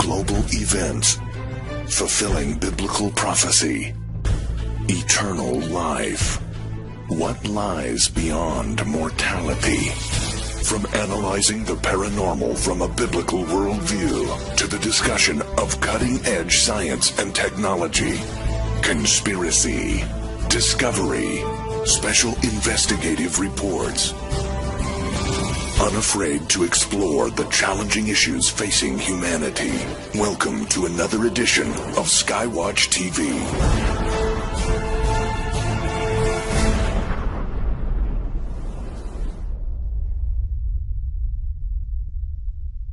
global events, fulfilling biblical prophecy, eternal life. What lies beyond mortality? From analyzing the paranormal from a biblical worldview to the discussion of cutting-edge science and technology, conspiracy, discovery, special investigative reports. Unafraid to explore the challenging issues facing humanity. Welcome to another edition of Skywatch TV.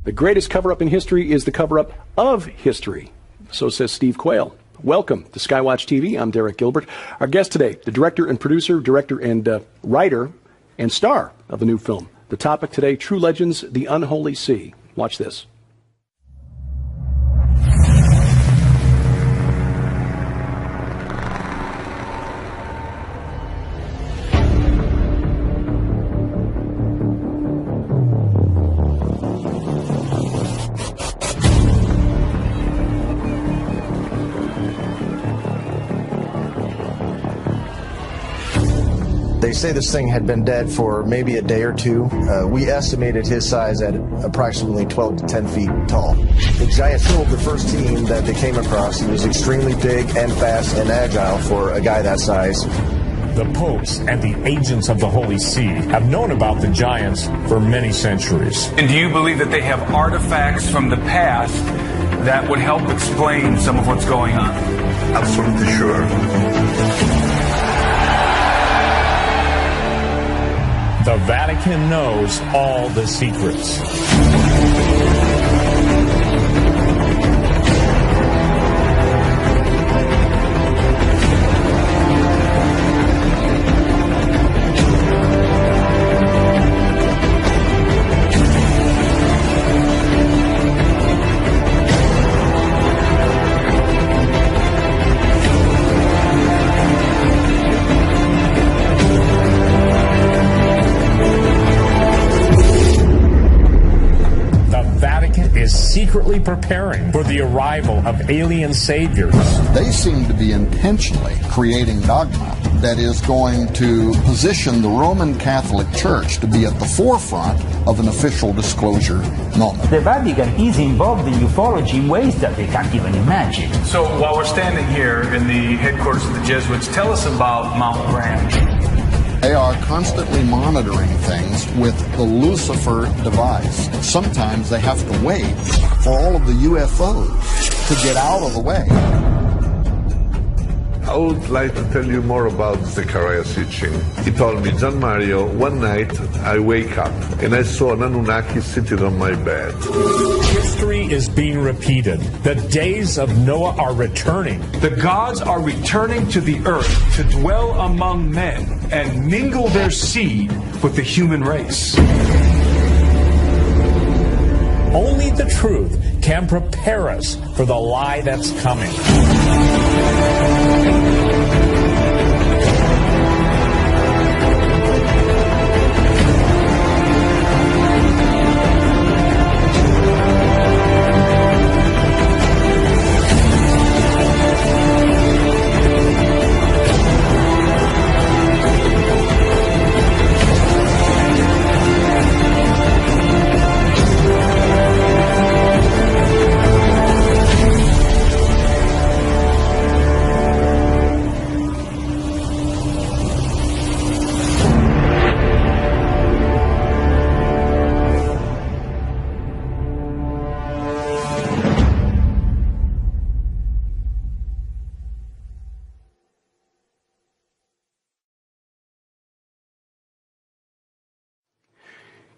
The greatest cover-up in history is the cover-up of history. So says Steve Quayle. Welcome to Skywatch TV. I'm Derek Gilbert. Our guest today, the director and producer, writer and star of the new film. The topic today, True Legends, The Unholy Sea. Watch this. They say this thing had been dead for maybe a day or two. We estimated his size at approximately 12 to 10 feet tall. The giant killed the first team that they came across. He was extremely big and fast and agile for a guy that size. The popes and the agents of the Holy See have known about the giants for many centuries. And do you believe that they have artifacts from the past that would help explain some of what's going on? Absolutely sure. The Vatican knows all the secrets. Secretly preparing for the arrival of alien saviors. They seem to be intentionally creating dogma that is going to position the Roman Catholic Church to be at the forefront of an official disclosure moment. The Vatican is involved in ufology in ways that they can't even imagine. So while we're standing here in the headquarters of the Jesuits, tell us about Mount Graham. They are constantly monitoring things with the Lucifer device. Sometimes they have to wait for all of the UFOs to get out of the way. I would like to tell you more about Zechariah Sitchin. He told me, John Mario, one night I wake up and I saw an Anunnaki sitting on my bed. History is being repeated. The days of Noah are returning. The gods are returning to the earth to dwell among men and mingle their seed with the human race. Only the truth can prepare us for the lie that's coming.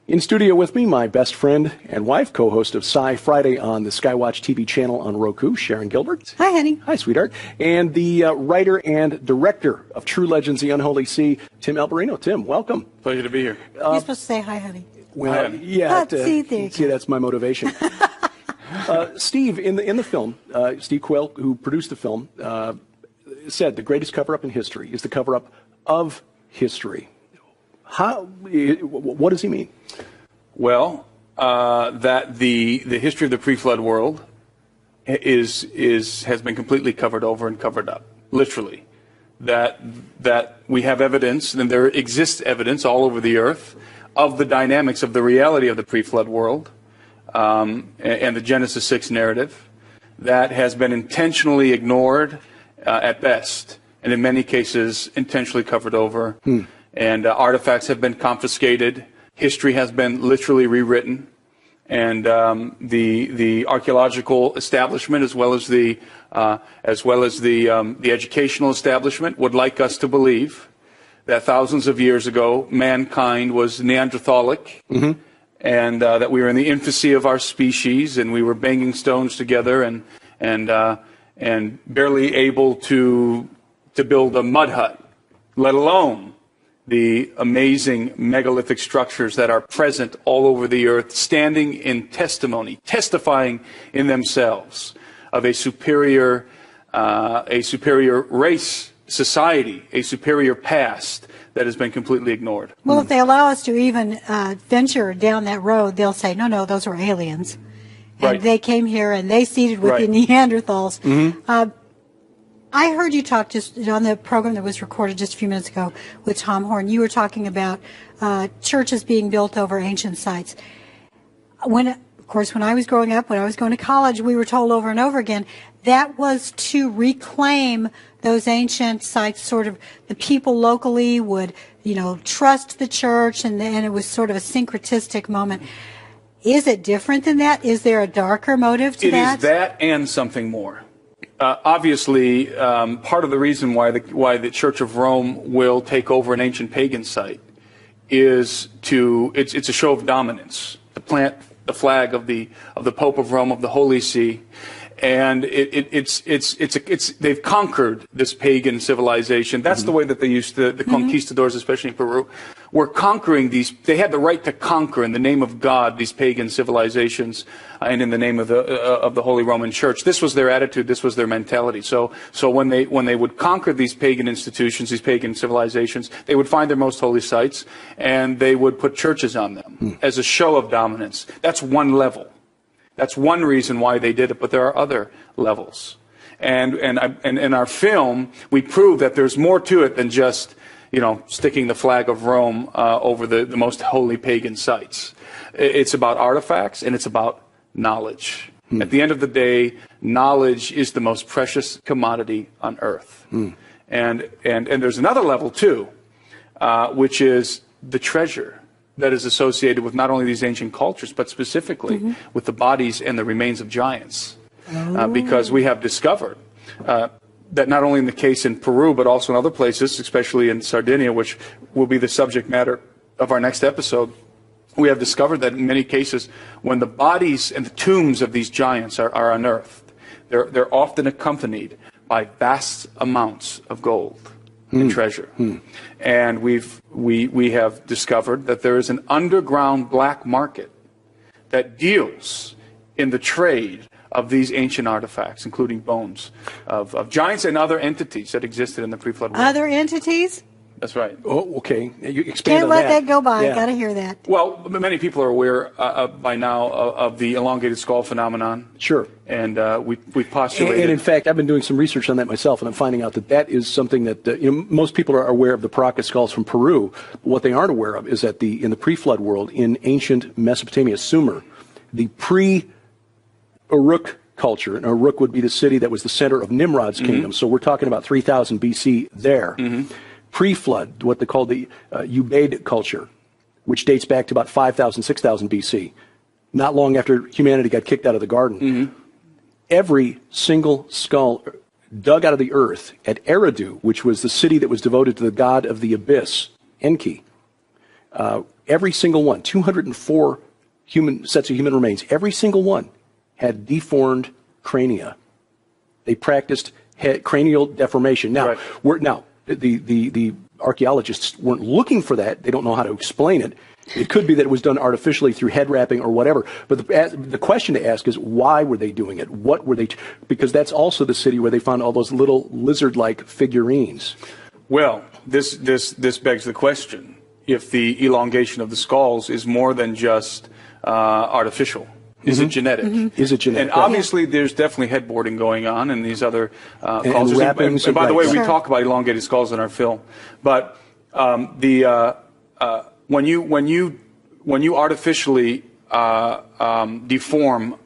In studio with me, my best friend and wife, co-host of Sci Friday on the Skywatch TV channel on Roku, Sharon Gilbert. Hi, honey. Hi, sweetheart. And the writer and director of True Legends, The Unholy Sea, Tim Alberino. Tim, welcome. Pleasure to be here. You're supposed to say hi, honey. Well, yeah. See, that's my motivation. Steve, in the film, Steve Quayle, who produced the film, said the greatest cover-up in history is the cover-up of history. What does he mean? Well, that the history of the pre-flood world has been completely covered over and covered up, literally. That we have evidence, and there exists evidence all over the earth of the dynamics of the reality of the pre-flood world and the Genesis 6 narrative that has been intentionally ignored at best, and in many cases intentionally covered over. And artifacts have been confiscated. History has been literally rewritten. And the archaeological establishment, as well as the educational establishment, would like us to believe that thousands of years ago mankind was Neanderthalic, and that we were in the infancy of our species, and we were banging stones together and barely able to build a mud hut, let alone the amazing megalithic structures that are present all over the earth, standing in testimony, testifying in themselves of a superior race, society, a superior past that has been completely ignored. Well, if they allow us to even venture down that road, they'll say, no, those were aliens. And they came here and they seeded with the Neanderthals. I heard you talk just on the program that was recorded just a few minutes ago with Tom Horn. You were talking about churches being built over ancient sites. When I was growing up, when I was going to college, we were told over and over again that was to reclaim those ancient sites. Sort of the people locally would, trust the church, and it was sort of a syncretistic moment. Is it different than that? Is there a darker motive to that? It is that and something more. Obviously, part of the reason why the Church of Rome will take over an ancient pagan site is it's a show of dominance, to plant the flag of the Pope of Rome, of the Holy See, and they've conquered this pagan civilization. That's the way that they used the conquistadors, especially in Peru, were conquering these. They had the right to conquer in the name of God these pagan civilizations, and in the name of the Holy Roman Church. This was their attitude. This was their mentality. So when they would conquer these pagan institutions, these pagan civilizations, they would find their most holy sites and they would put churches on them as a show of dominance. That's one level. That's one reason why they did it, but there are other levels. And in our film, we prove that there's more to it than just, sticking the flag of Rome over the most holy pagan sites. It's about artifacts, and it's about knowledge. At the end of the day, knowledge is the most precious commodity on earth. And there's another level, too, which is the treasure that is associated with not only these ancient cultures, but specifically with the bodies and the remains of giants. Because we have discovered that not only in the case in Peru, but also in other places, especially in Sardinia, which will be the subject matter of our next episode, we have discovered that in many cases, when the bodies and the tombs of these giants are unearthed, they're often accompanied by vast amounts of gold and treasure. And we have discovered that there is an underground black market that deals in the trade of these ancient artifacts, including bones of giants and other entities that existed in the pre-flood world. Other entities? That's right. Oh, okay. You expand Can't on let that go by. Yeah. Got to hear that. Well, many people are aware by now of the elongated skull phenomenon. Sure. And we've postulated. And in fact, I've been doing some research on that myself, and I'm finding out that is something that most people are aware of the Paracas skulls from Peru. But what they aren't aware of is that in the pre-flood world, in ancient Mesopotamia, Sumer, the pre-Uruk culture, and Uruk would be the city that was the center of Nimrod's kingdom. So we're talking about 3000 BC there. Pre-flood, what they call the Ubaid culture, which dates back to about 5000, 6000 BC, not long after humanity got kicked out of the garden. Every single skull dug out of the earth at Eridu, which was the city that was devoted to the god of the abyss, Enki, every single one, 204 sets of human remains, every single one had deformed crania. They practiced cranial deformation. Now, the archaeologists weren't looking for that. They don't know how to explain it. It could be that it was done artificially through head wrapping or whatever. But the question to ask is, why were they doing it? What were they? Because that's also the city where they found all those little lizard-like figurines. Well, this begs the question: if the elongation of the skulls is more than just artificial, Is it genetic? Is it genetic? And obviously, there's definitely headboarding going on and these other cultures. Wrappings, and by the way, right. we talk about elongated skulls in our film. But when you artificially deform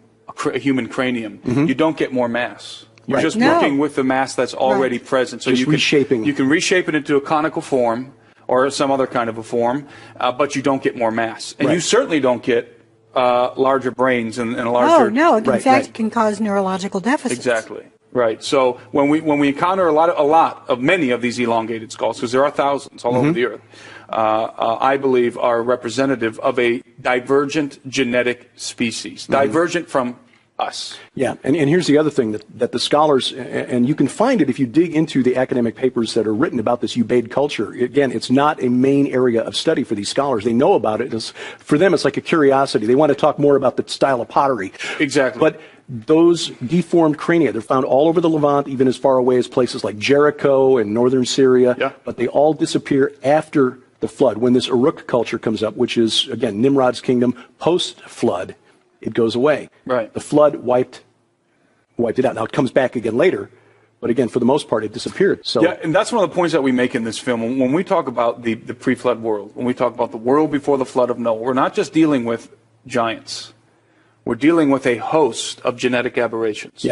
a human cranium, you don't get more mass. You're just working with the mass that's already present. So just you can reshaping. You can reshape it into a conical form or some other kind of a form, but you don't get more mass. And you certainly don't get larger brains and a larger... Oh, no. In fact, it can cause neurological deficits. Exactly. Right. So when we encounter many of these elongated skulls, because there are thousands all over the earth, I believe are representative of a divergent genetic species, divergent from us. Yeah, and here's the other thing that the scholars, and you can find it if you dig into the academic papers that are written about this Ubaid culture. Again, it's not a main area of study for these scholars. They know about it. For them, it's like a curiosity. They want to talk more about the style of pottery. Exactly. But those deformed crania, they're found all over the Levant, even as far away as places like Jericho and northern Syria, but they all disappear after the flood. When this Uruk culture comes up, which is, again, Nimrod's kingdom, post-flood, it goes away. Right. The flood wiped it out. Now, it comes back again later, but again, for the most part, it disappeared. So yeah, and that's one of the points that we make in this film. When we talk about the pre-flood world, when we talk about the world before the flood of Noah, we're not just dealing with giants. We're dealing with a host of genetic aberrations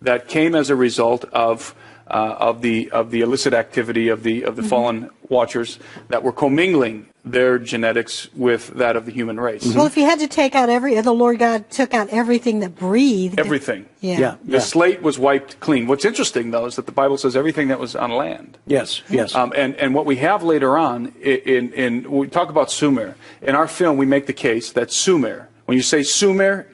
that came as a result of the illicit activity of the fallen watchers that were commingling their genetics with that of the human race. Well, if you had to take out the Lord God took out everything that breathed. Everything. Yeah. The slate was wiped clean. What's interesting, though, is that the Bible says everything that was on land. Yes. And what we have later on, we talk about Sumer. In our film, we make the case that Sumer, when you say Sumer,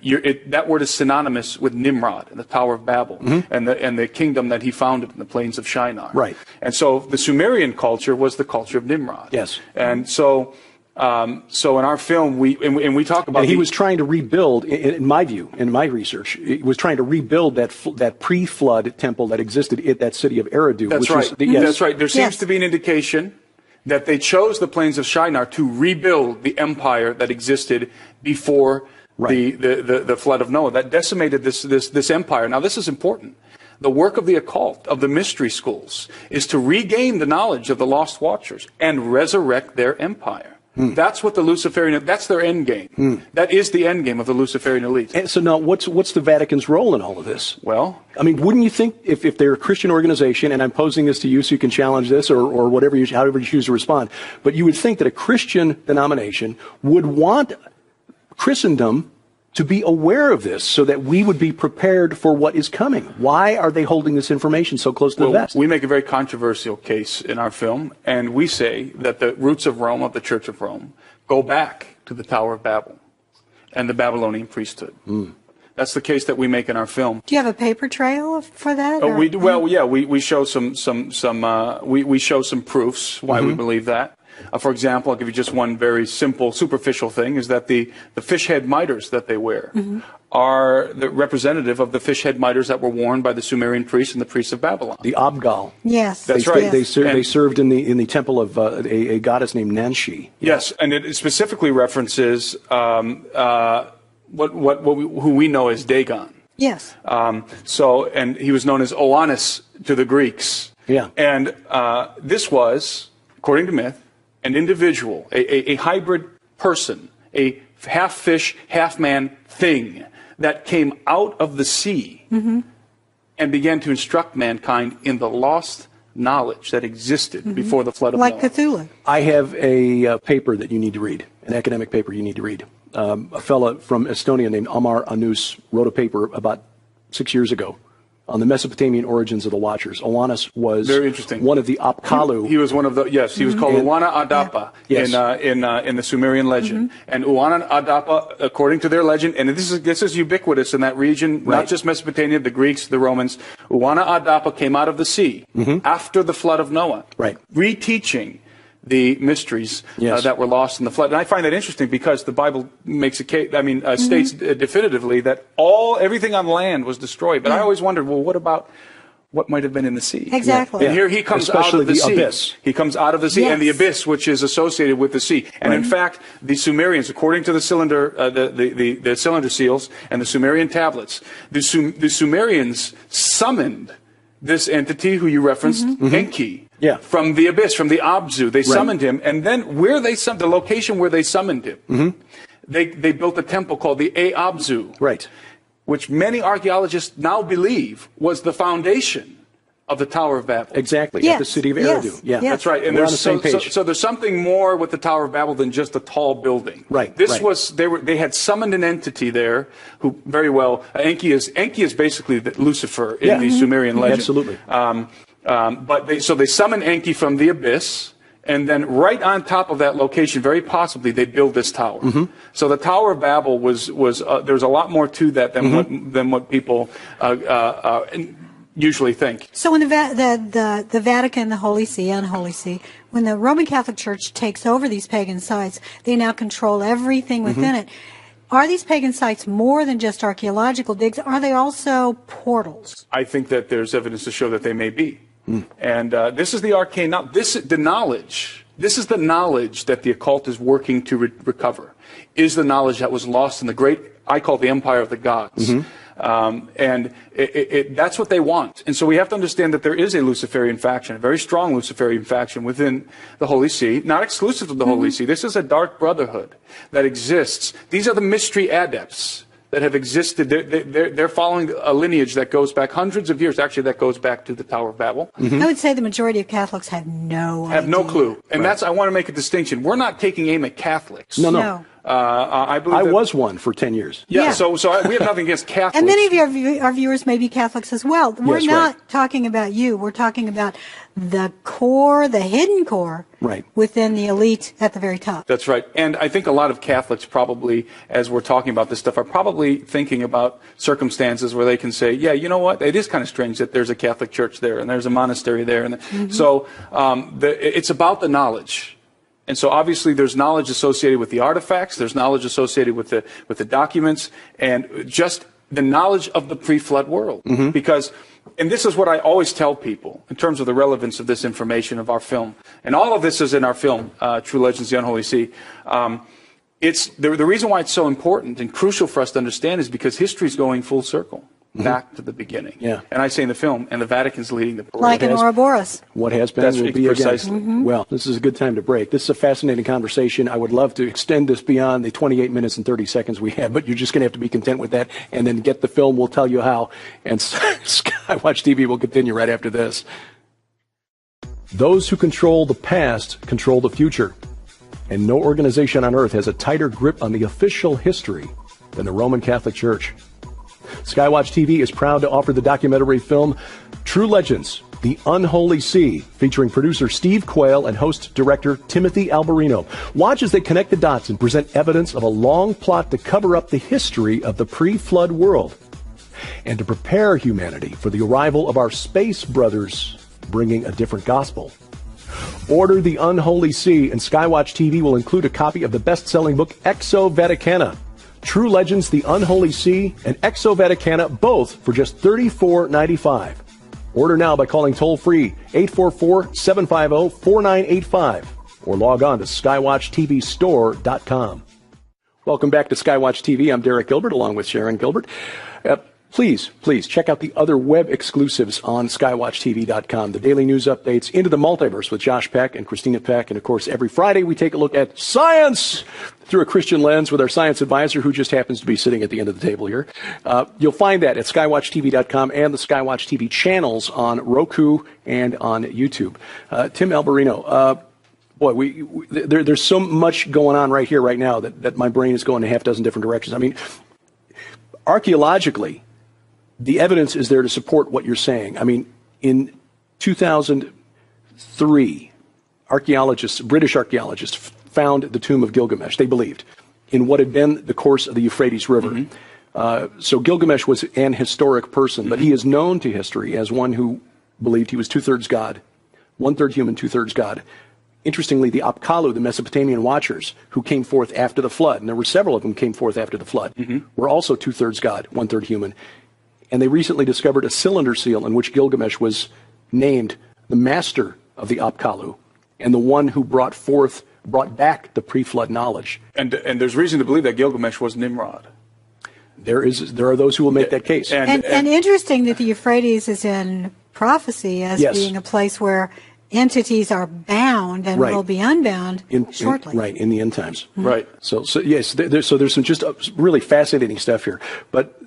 that word is synonymous with Nimrod and the Tower of Babel and the kingdom that he founded in the plains of Shinar. Right. And so the Sumerian culture was the culture of Nimrod. Yes. And so in our film, we talk about... And he was trying to rebuild, in my view, in my research, he was trying to rebuild that pre-flood temple that existed at that city of Eridu. That's right. That's right. There seems to be an indication that they chose the plains of Shinar to rebuild the empire that existed before the flood of Noah. That decimated this empire. Now, this is important. The work of the occult, of the mystery schools, is to regain the knowledge of the lost watchers and resurrect their empire. That's what the Luciferian, that's their end game. That is the end game of the Luciferian elite. And so now, what's the Vatican's role in all of this? Well, I mean, wouldn't you think if they're a Christian organization, and I'm posing this to you so you can challenge this or however you choose to respond, but you would think that a Christian denomination would want Christendom to be aware of this so that we would be prepared for what is coming. Why are they holding this information so close to the vest? We make a very controversial case in our film, and we say that the roots of Rome, of the Church of Rome, go back to the Tower of Babel and the Babylonian priesthood. That's the case that we make in our film. Do you have a paper trail for that? We show we show some proofs why we believe that. For example, I'll give you just one very simple, superficial thing, is that the fish head miters that they wear are the representative of the fish head miters that were worn by the Sumerian priests and the priests of Babylon. The Abgal. Yes. That's right. They served in the temple of a goddess named Nanshi. Yes, and it specifically references who we know as Dagon. Yes. And he was known as Oannes to the Greeks. Yeah. And this was, according to myth, an individual, a hybrid person, a half fish, half man thing that came out of the sea and began to instruct mankind in the lost knowledge that existed before the flood of Noah. Like Cthulhu. I have a paper that you need to read, an academic paper you need to read. A fellow from Estonia named Amar Anus wrote a paper about 6 years ago on the Mesopotamian origins of the Watchers. Oannes was very interesting. One of the Apkallu. He was one of the, he was called Uana Adapa in the Sumerian legend. And Uana Adapa, according to their legend, and this is ubiquitous in that region, not just Mesopotamia, the Greeks, the Romans. Uana Adapa came out of the sea after the flood of Noah, reteaching the mysteries that were lost in the flood. And I find that interesting because the Bible makes a case, states definitively that everything on land was destroyed. But I always wondered, well, what about what might have been in the sea. Exactly. And here he comes out of the sea. Abyss. He comes out of the sea, and the abyss, which is associated with the sea. And in fact, the Sumerians, according to the cylinder, the cylinder seals and the Sumerian tablets, the Sumerians summoned this entity who you referenced, Enki, from the abyss, from the Abzu. They summoned him, and then the location where they summoned him, they built a temple called the Abzu. Right. Which many archaeologists now believe was the foundation of the Tower of Babel. Exactly, at the city of Eridu. Yeah, that's right. And we're on the same page. So there's something more with the Tower of Babel than just a tall building. Right. They had summoned an entity there who very well Enki is basically Lucifer in the Sumerian legend. Absolutely. But they summoned Enki from the abyss. And then right on top of that location, very possibly, they build this tower. So the Tower of Babel there's a lot more to that than what people usually think. So when the Vatican, the Holy See, Unholy See, when the Roman Catholic Church takes over these pagan sites, they now control everything within it. Are these pagan sites more than just archaeological digs? Are they also portals? I think that there's evidence to show that they may be. And this is the arcane. This is the knowledge that the occult is working to recover. Is the knowledge that was lost in the great, I call the empire of the gods. And that's what they want. And so we have to understand that there is a Luciferian faction, a very strong Luciferian faction within the Holy See, not exclusive of the Holy See. This is a dark brotherhood that exists. These are the mystery adepts that have existed. They're following a lineage that goes back hundreds of years. Actually, that goes back to the Tower of Babel. I would say the majority of Catholics have no idea. Have no clue. And I want to make a distinction. We're not taking aim at Catholics. No. I believe I was one for 10 years. Yeah. So we have nothing against Catholics. And many of our viewers may be Catholics as well. We're not talking about you. We're talking about the core, the hidden core, within the elite at the very top. That's right. And I think a lot of Catholics probably, as we're talking about this stuff, are probably thinking about circumstances where they can say, yeah, you know what, it is kind of strange that there's a Catholic church there and there's a monastery there. And so it's about the knowledge. And so obviously there's knowledge associated with the artifacts, there's knowledge associated with the documents, and just the knowledge of the pre-flood world. Because, and this is what I always tell people in terms of the relevance of this information of our film, and all of this is in our film, True Legends, The Unholy See. It's the reason why it's so important and crucial for us to understand is because history is going full circle. Back to the beginning. Yeah. And I say in the film, and the Vatican's leading the parade. Like an Ouroboros. What has been will be again. Well, this is a good time to break. This is a fascinating conversation. I would love to extend this beyond the 28 minutes and 30 seconds we have, but you're just going to have to be content with that and then get the film. We'll tell you how. And Skywatch TV will continue right after this. Those who control the past control the future. And no organization on earth has a tighter grip on the official history than the Roman Catholic Church. Skywatch TV is proud to offer the documentary film True Legends, The Unholy See, featuring producer Steve Quayle and host-director Timothy Alberino. Watch as they connect the dots and present evidence of a long plot to cover up the history of the pre-flood world and to prepare humanity for the arrival of our space brothers bringing a different gospel. Order The Unholy See, and Skywatch TV will include a copy of the best-selling book Exo Vaticana. True Legends, The Unholy See, and Exo Vaticana, both for just $34.95. Order now by calling toll-free 844-750-4985 or log on to skywatchtvstore.com. Welcome back to Skywatch TV. I'm Derek Gilbert along with Sharon Gilbert. Please check out the other web exclusives on skywatchtv.com. The daily news updates, Into the Multiverse with Josh Peck and Christina Peck. And, of course, every Friday we take a look at science through a Christian lens with our science advisor, who just happens to be sitting at the end of the table here. You'll find that at skywatchtv.com and the Skywatch TV channels on Roku and on YouTube. Tim Alberino, boy, there's so much going on right here, right now, that my brain is going in a half dozen different directions. I mean, archaeologically, the evidence is there to support what you're saying. I mean, in 2003, British archaeologists found the tomb of Gilgamesh, they believed, in what had been the course of the Euphrates River. So Gilgamesh was an historic person, but he is known to history as one who believed he was two-thirds God, one-third human, two-thirds God. Interestingly, the Apkallu, the Mesopotamian watchers, who came forth after the flood, and there were several of them came forth after the flood, were also two-thirds God, one-third human. And they recently discovered a cylinder seal in which Gilgamesh was named the master of the Apkallu and the one who brought back the pre-flood knowledge. And there's reason to believe that Gilgamesh was Nimrod. There are those who will make that case. And interesting that the Euphrates is in prophecy as being a place where entities are bound and will be unbound shortly. In the end times. Right. So yes, there's some just really fascinating stuff here. But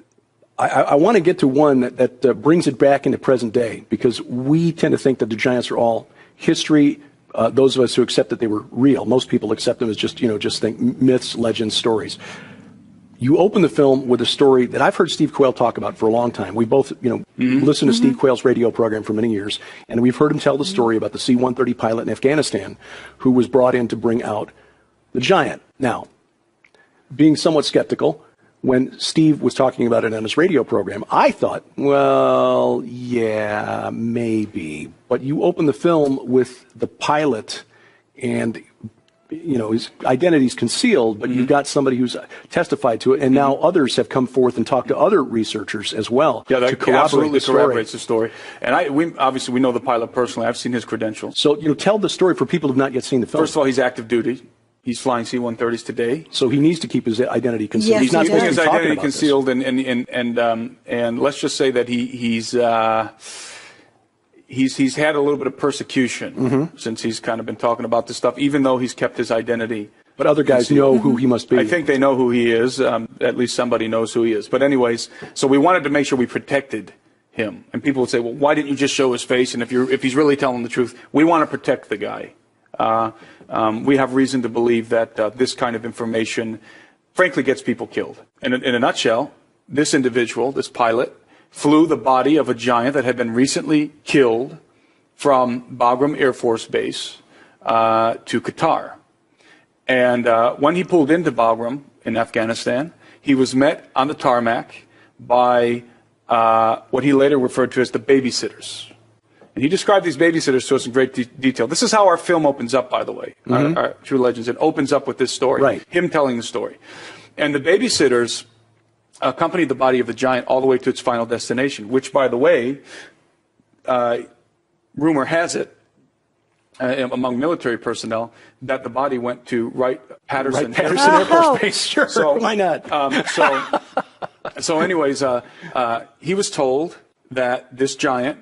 I want to get to one that brings it back into present day, because we tend to think that the giants are all history. Those of us who accept that they were real, most people accept them as just think myths, legends, stories. You open the film with a story that I've heard Steve Quayle talk about for a long time. We both, listened to Steve Quayle's radio program for many years, and we've heard him tell the story about the C-130 pilot in Afghanistan who was brought in to bring out the giant. Now, being somewhat skeptical, when Steve was talking about it on his radio program, I thought, well, yeah, maybe. But you open the film with the pilot and his identity's concealed, but you've got somebody who's testified to it, and now others have come forth and talked to other researchers as well. Yeah, that to corroborate absolutely the story. corroborates the story. And we obviously know the pilot personally. I've seen his credentials. So, tell the story for people who have not yet seen the film. First of all, he's active duty. He's flying C-130s today. So he needs to keep his identity concealed. Yes, he's not supposed to be his talking identity about concealed, and let's just say that he's had a little bit of persecution since he's kind of been talking about this stuff, even though he's kept his identity. But other guys know who he must be. I think they know who he is. At least somebody knows who he is. But anyways, so we wanted to make sure we protected him. And people would say, well, why didn't you just show his face? And if he's really telling the truth, we want to protect the guy. We have reason to believe that this kind of information, frankly, gets people killed. And in a nutshell, this individual, this pilot, flew the body of a giant that had been recently killed from Bagram Air Force Base to Qatar. And when he pulled into Bagram in Afghanistan, he was met on the tarmac by what he later referred to as the babysitters. And he described these babysitters to us in great detail. This is how our film opens up, by the way, our True Legends. It opens up with this story, him telling the story. And the babysitters accompanied the body of the giant all the way to its final destination, which, by the way, rumor has it, among military personnel, that the body went to Wright-Patterson Air Force Base. Sure, so, why not? So anyways, he was told that this giant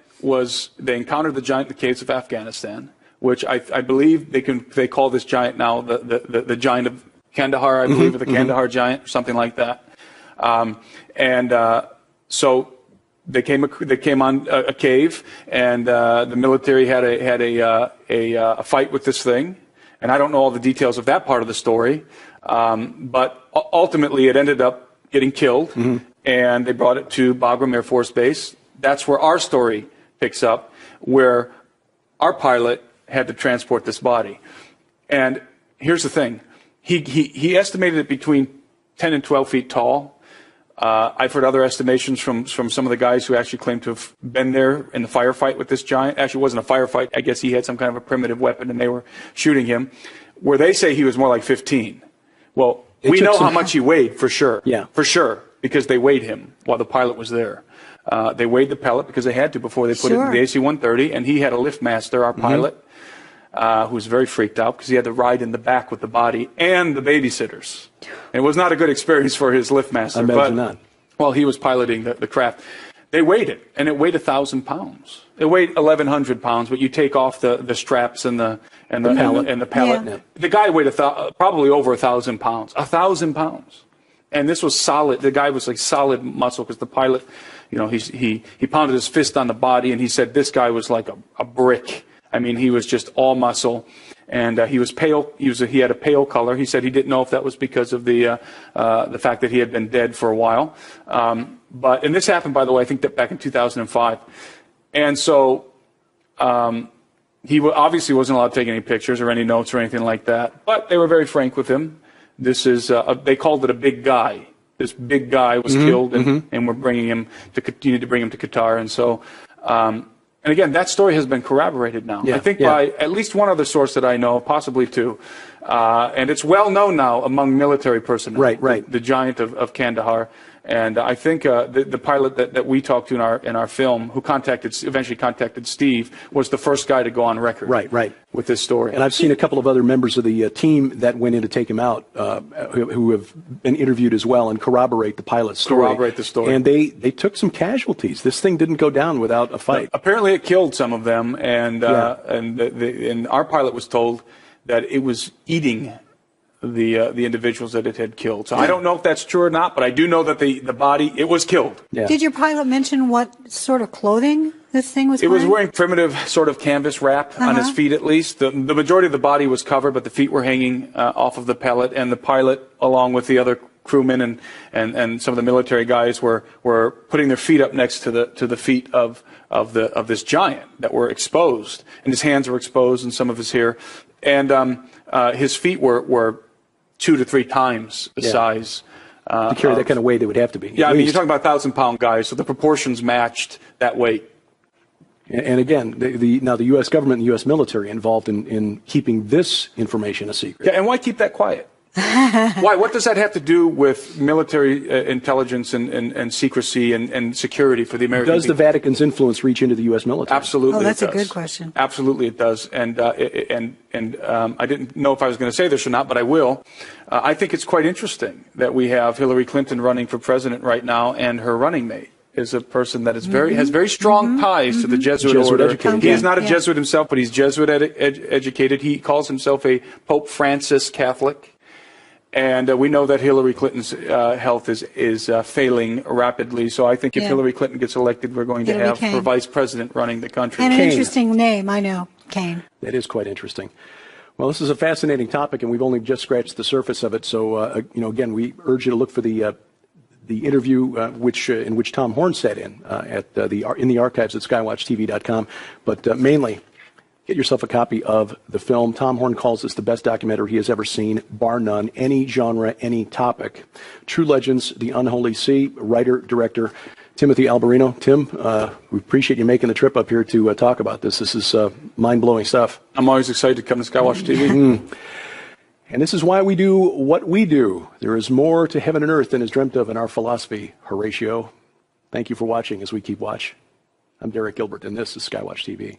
they encountered the giant in the caves of Afghanistan, which I believe they call this giant now the giant of Kandahar, I believe, or the Kandahar giant, or something like that. So they came on a cave, and the military had a fight with this thing, and I don't know all the details of that part of the story, but ultimately it ended up getting killed, and they brought it to Bagram Air Force Base. That's where our story picks up, where our pilot had to transport this body. And here's the thing. He estimated it between 10 and 12 feet tall. I've heard other estimations from some of the guys who actually claim to have been there in the firefight with this giant. Actually, it wasn't a firefight. I guess he had some kind of a primitive weapon, and they were shooting him, where they say he was more like 15. Well, we know how much he weighed, for sure. Yeah. For sure, because they weighed him while the pilot was there. They weighed the pellet because they had to before they put it in the AC-130, and he had a lift master, our pilot, who was very freaked out because he had to ride in the back with the body and the babysitters. And it was not a good experience for his lift master. I imagine not. Well, he was piloting the craft. They weighed it, and it weighed 1,000 pounds. It weighed 1,100 pounds, but you take off the straps and the pellet. Yeah. The guy weighed probably over 1,000 pounds. 1,000 pounds. And this was solid. The guy was like solid muscle, because the pilot, he pounded his fist on the body, and he said this guy was like a brick. I mean, he was just all muscle, and he was pale. He had a pale color. He said he didn't know if that was because of the fact that he had been dead for a while. And this happened, by the way, I think that back in 2005. And so he obviously wasn't allowed to take any pictures or any notes or anything like that. But they were very frank with him. This is they called it a big guy. This big guy was killed, and we're bringing him to continue to bring him to Qatar. And so. And again, that story has been corroborated now. I think by at least one other source that I know, possibly two. And it's well known now among military personnel. Right. The giant of Kandahar. And I think the pilot that we talked to in our film, who eventually contacted Steve, was the first guy to go on record. Right. With this story. And I've seen a couple of other members of the team that went in to take him out, who have been interviewed as well and corroborate the pilot's story. Corroborate the story. And they took some casualties. This thing didn't go down without a fight. Apparently, it killed some of them, and our pilot was told that it was eating the individuals that it had killed. So I don't know if that's true or not, but I do know that the body, it was killed. Yeah. Did your pilot mention what sort of clothing this thing was wearing? It was wearing primitive sort of canvas wrap on his feet, at least. The majority of the body was covered, but the feet were hanging off of the pellet, and the pilot, along with the other crewmen and some of the military guys, were putting their feet up next to the feet of this giant that were exposed, and his hands were exposed and some of his hair, and his feet were 2 to 3 times the size. To carry that kind of weight, they would have to be. Yeah, I mean, you're talking about 1,000-pound guys, so the proportions matched that weight. And again, now the U.S. government and the U.S. military involved in keeping this information a secret. Yeah, and why keep that quiet? Why? What does that have to do with military intelligence and secrecy and security for the American Does people? the Vatican's influence reach into the U.S. military? Absolutely. Oh, that's it a does. good question. Absolutely, it does. And I didn't know if I was going to say this or not, but I will. I think it's quite interesting that we have Hillary Clinton running for president right now, and her running mate is a person that is has very strong ties to the Jesuit order. Educated. He is not a Jesuit himself, but he's Jesuit educated. He calls himself a Pope Francis Catholic. And we know that Hillary Clinton's health is failing rapidly. So I think if Hillary Clinton gets elected, we're going to have her vice president running the country. And an interesting name, I know, Kane. That is quite interesting. Well, this is a fascinating topic, and we've only just scratched the surface of it. So, again, we urge you to look for the interview in which Tom Horn sat in in the archives at skywatchtv.com. But mainly, get yourself a copy of the film. Tom Horn calls this the best documentary he has ever seen, bar none, any genre, any topic. True Legends, The Unholy Sea, writer, director, Timothy Alberino. Tim, we appreciate you making the trip up here to talk about this. This is mind-blowing stuff. I'm always excited to come to Skywatch TV. And this is why we do what we do. There is more to heaven and earth than is dreamt of in our philosophy, Horatio. Thank you for watching as we keep watch. I'm Derek Gilbert, and this is Skywatch TV.